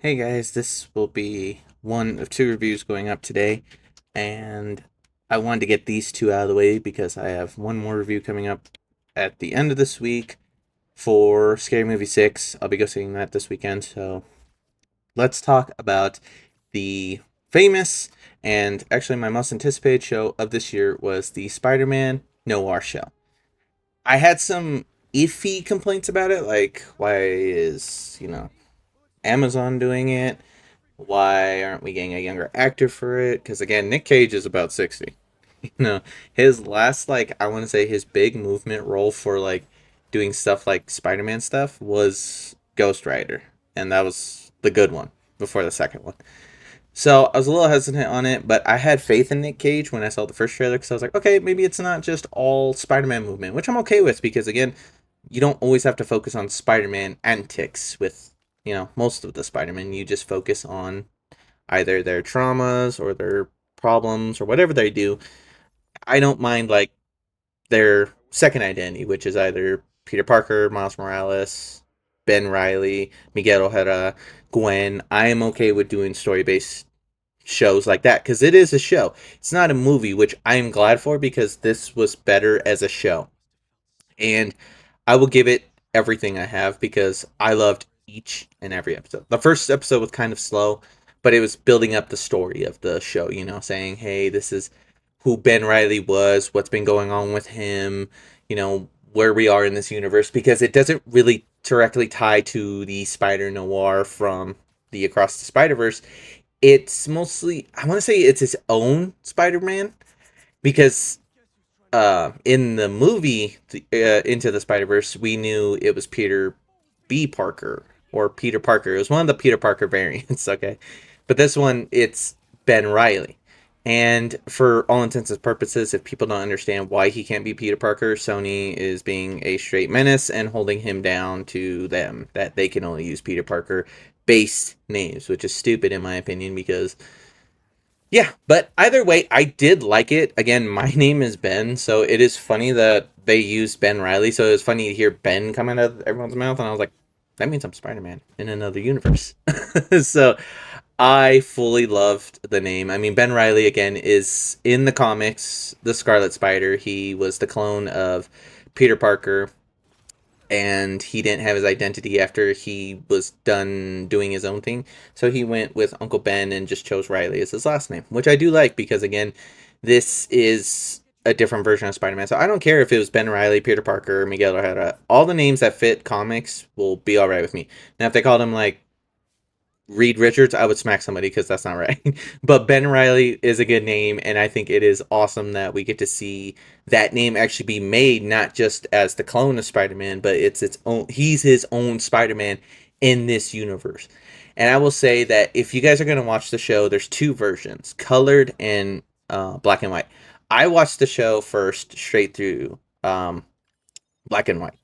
Hey guys, this will be one of two reviews going up today, and I wanted to get these two out of the way because I have one more review coming up at the end of this week for Scary Movie 6. I'll be go seeing that this weekend, so let's talk about the famous and actually my most anticipated show of this year was the Spider-Man Noir show. I had some iffy complaints about it, like why is, Amazon doing it? Why aren't we getting a younger actor for it? Because again, Nick Cage is about 60. His last, like, I want to say his big movement role for like doing stuff like Spider-Man stuff was Ghost Rider, and that was the good one before the second one. So I was a little hesitant on it, but I had faith in Nick Cage when I saw the first trailer because I was like, okay, maybe it's not just all Spider-Man movement, which I'm okay with because again, you don't always have to focus on Spider-Man antics with most of the Spider-Man. You just focus on either their traumas or their problems or whatever they do. I don't mind like their second identity, which is either Peter Parker, Miles Morales, Ben Riley, Miguel O'Hara, Gwen. I am okay with doing story based shows like that because it is a show. It's not a movie, which I am glad for because this was better as a show. And I will give it everything I have because I loved each and every episode. The first episode was kind of slow, but it was building up the story of the show, saying, hey, this is who Ben Riley was, what's been going on with him, where we are in this universe, because it doesn't really directly tie to the Spider Noir from the Across the Spider Verse. It's mostly, I want to say it's his own Spider Man because in the movie Into the Spider Verse, we knew it was Peter B. Parker or Peter Parker. It was one of the Peter Parker variants, okay? But this one, it's Ben Riley. And for all intents and purposes, if people don't understand why he can't be Peter Parker, Sony is being a straight menace and holding him down to them that they can only use Peter Parker based names, which is stupid in my opinion because yeah, but either way, I did like it. Again, my name is Ben, so it is funny that they used Ben Riley. So it was funny to hear Ben come out of everyone's mouth, and I was like, that means I'm Spider Man in another universe. So I fully loved the name. I mean, Ben Riley, again, is in the comics, the Scarlet Spider. He was the clone of Peter Parker and he didn't have his identity after he was done doing his own thing. So he went with Uncle Ben and just chose Riley as his last name, which I do like because again, this is a different version of Spider-Man. So I don't care if it was Ben Riley, Peter Parker, Miguel O'Hara. All the names that fit comics will be all right with me. Now if they called him like Reed Richards, I would smack somebody because that's not right. But Ben Riley is a good name, and I think it is awesome that we get to see that name actually be made, not just as the clone of Spider-Man, but it's its own. He's his own Spider-Man in this universe. And I will say that if you guys are going to watch the show, there's two versions, colored and black and white. I watched the show first straight through black and white.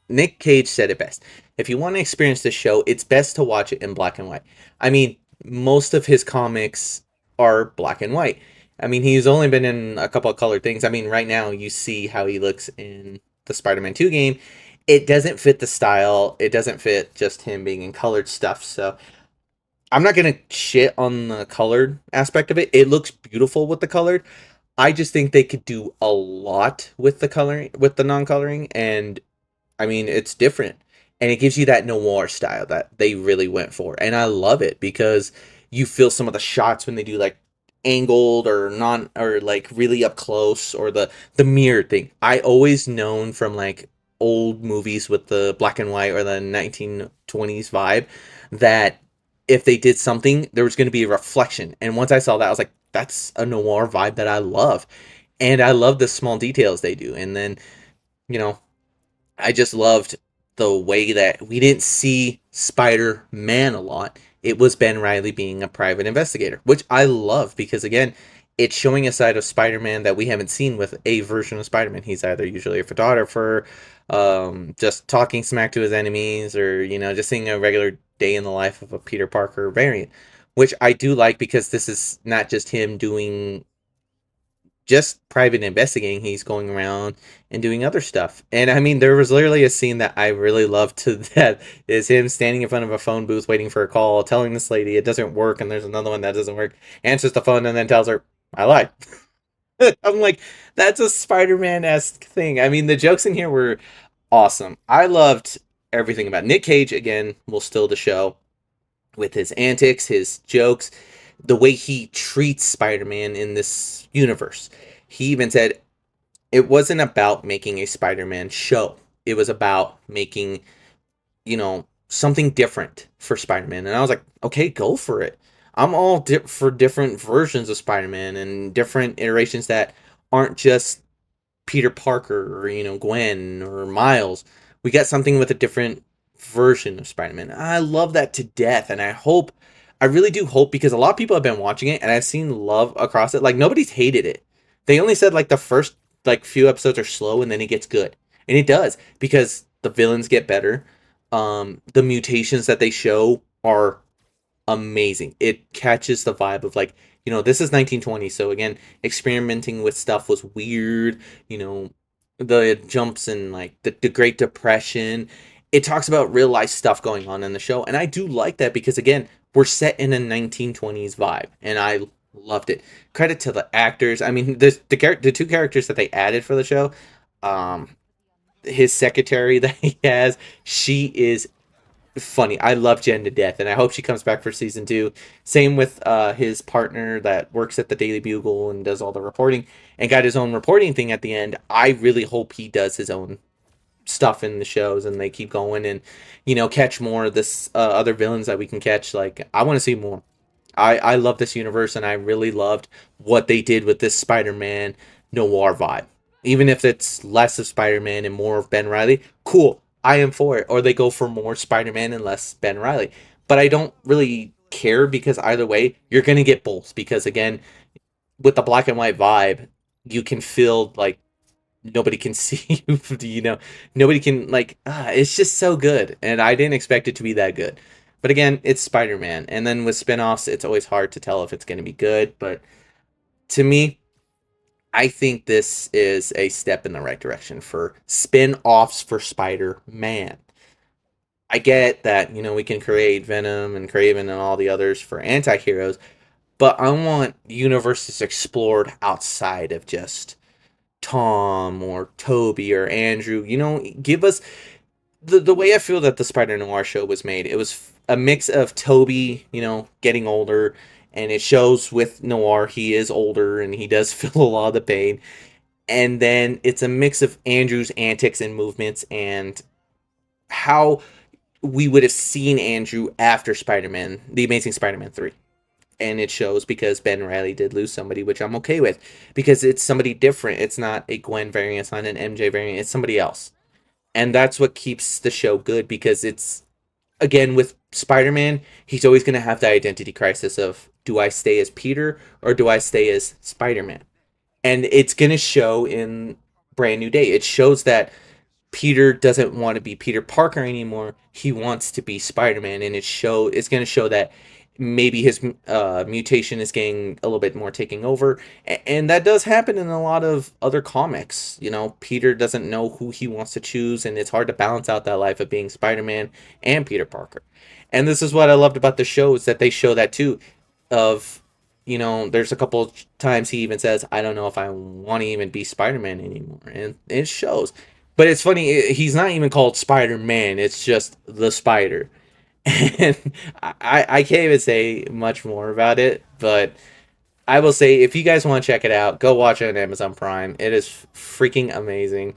Nick Cage said it best. If you want to experience the show, it's best to watch it in black and white. I mean, most of his comics are black and white. I mean, he's only been in a couple of colored things. I mean, right now you see how he looks in the Spider-Man 2 game. It doesn't fit the style. It doesn't fit just him being in colored stuff. So I'm not going to shit on the colored aspect of it. It looks beautiful with the colored. I just think they could do a lot with the coloring, with the non-coloring, and I mean, it's different. And it gives you that noir style that they really went for. And I love it because you feel some of the shots when they do like angled or non or like really up close or the mirror thing. I always known from like old movies with the black and white or the 1920s vibe that if they did something there was going to be a reflection. And once I saw that I was like that's a noir vibe that I love. And I love the small details they do. And then, you know, I just loved the way that we didn't see Spider Man a lot. It was Ben Riley being a private investigator, which I love because, again, it's showing a side of Spider Man that we haven't seen with a version of Spider Man. He's either usually a photographer, just talking smack to his enemies, or, just seeing a regular day in the life of a Peter Parker variant, which I do like because this is not just him doing just private investigating. He's going around and doing other stuff. And I mean, there was literally a scene that I really loved to that is him standing in front of a phone booth waiting for a call, telling this lady it doesn't work, and there's another one that doesn't work. Answers the phone and then tells her, "I lied." I'm like, that's a Spider-Man esque thing. I mean, the jokes in here were awesome. I loved everything about Nick Cage. Again, will steal the show with his antics, his jokes, the way he treats Spider-Man in this universe. He even said it wasn't about making a Spider-Man show. It was about making, something different for Spider-Man. And I was like, okay, go for it. I'm all for different versions of Spider-Man and different iterations that aren't just Peter Parker or Gwen or Miles. We got something with a different version of Spider-Man. I love that to death, and I really do hope, because a lot of people have been watching it and I've seen love across it. Like, nobody's hated it. They only said like the first few episodes are slow and then it gets good. And it does, because the villains get better. The mutations that they show are amazing. It catches the vibe of, like, this is 1920, so again, experimenting with stuff was weird. The jumps in, like, the Great Depression. It talks about real life stuff going on in the show, and I do like that because, again, we're set in a 1920s vibe, and I loved it. Credit to the actors. I mean, the two characters that they added for the show, um, his secretary that he has, she is funny. I love Jen to death, and I hope she comes back for season 2. Same with his partner that works at the Daily Bugle and does all the reporting and got his own reporting thing at the end. I really hope he does his own stuff in the shows and they keep going and catch more of this other villains that we can catch. Like, I want to see more. I love this universe, and I really loved what they did with this Spider-Man noir vibe. Even if it's less of Spider-Man and more of Ben Riley, cool. I am for it. Or they go for more Spider-Man and less Ben Riley. But I don't really care, because either way, you're going to get both. Because, again, with the black and white vibe, you can feel like nobody can see you, nobody can, like, it's just so good. And I didn't expect it to be that good. But again, it's Spider-Man. And then with spin-offs, it's always hard to tell if it's going to be good. But to me, I think this is a step in the right direction for spin-offs for Spider-Man. I get that, we can create Venom and Kraven and all the others for anti-heroes, but I want universes explored outside of just Tom or Toby or Andrew. Give us the way I feel that the Spider-Noir show was made. It was a mix of Toby, getting older, and it shows with Noir he is older and he does feel a lot of the pain. And then it's a mix of Andrew's antics and movements and how we would have seen Andrew after Spider-Man, The Amazing Spider-Man 3. And it shows because Ben Riley did lose somebody, which I'm okay with, because it's somebody different. It's not a Gwen variant, it's not an MJ variant, it's somebody else. And that's what keeps the show good, because it's, again, with Spider-Man, he's always going to have the identity crisis of, do I stay as Peter or do I stay as Spider-Man? And it's going to show in Brand New Day. It shows that Peter doesn't want to be Peter Parker anymore. He wants to be Spider-Man, and it's going to show that maybe his mutation is getting a little bit more taking over, and that does happen in a lot of other comics. Peter doesn't know who he wants to choose, and it's hard to balance out that life of being Spider-Man and Peter Parker. And this is what I loved about the show, is that they show that too, of, there's a couple times he even says, I don't know if I want to even be Spider-Man anymore, and it shows. But it's funny, he's not even called Spider-Man, it's just the Spider. And I can't even say much more about it, but I will say, if you guys want to check it out, go watch it on Amazon Prime. It is freaking amazing.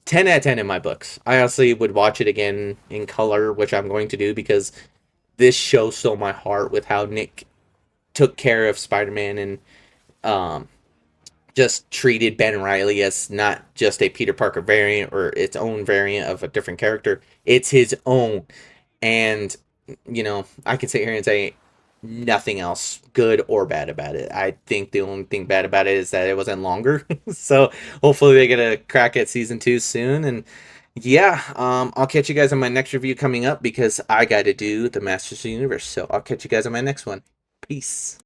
10 out of 10 in my books. I honestly would watch it again in color, which I'm going to do, because this show stole my heart with how Nick took care of Spider-Man and um, just treated Ben Riley as not just a Peter Parker variant or its own variant of a different character. It's his own. And, I can sit here and say nothing else good or bad about it. I think the only thing bad about it is that it wasn't longer. So hopefully they get a crack at season 2 soon. And yeah, I'll catch you guys on my next review coming up, because I got to do the Masters of the Universe. So I'll catch you guys on my next one. Peace.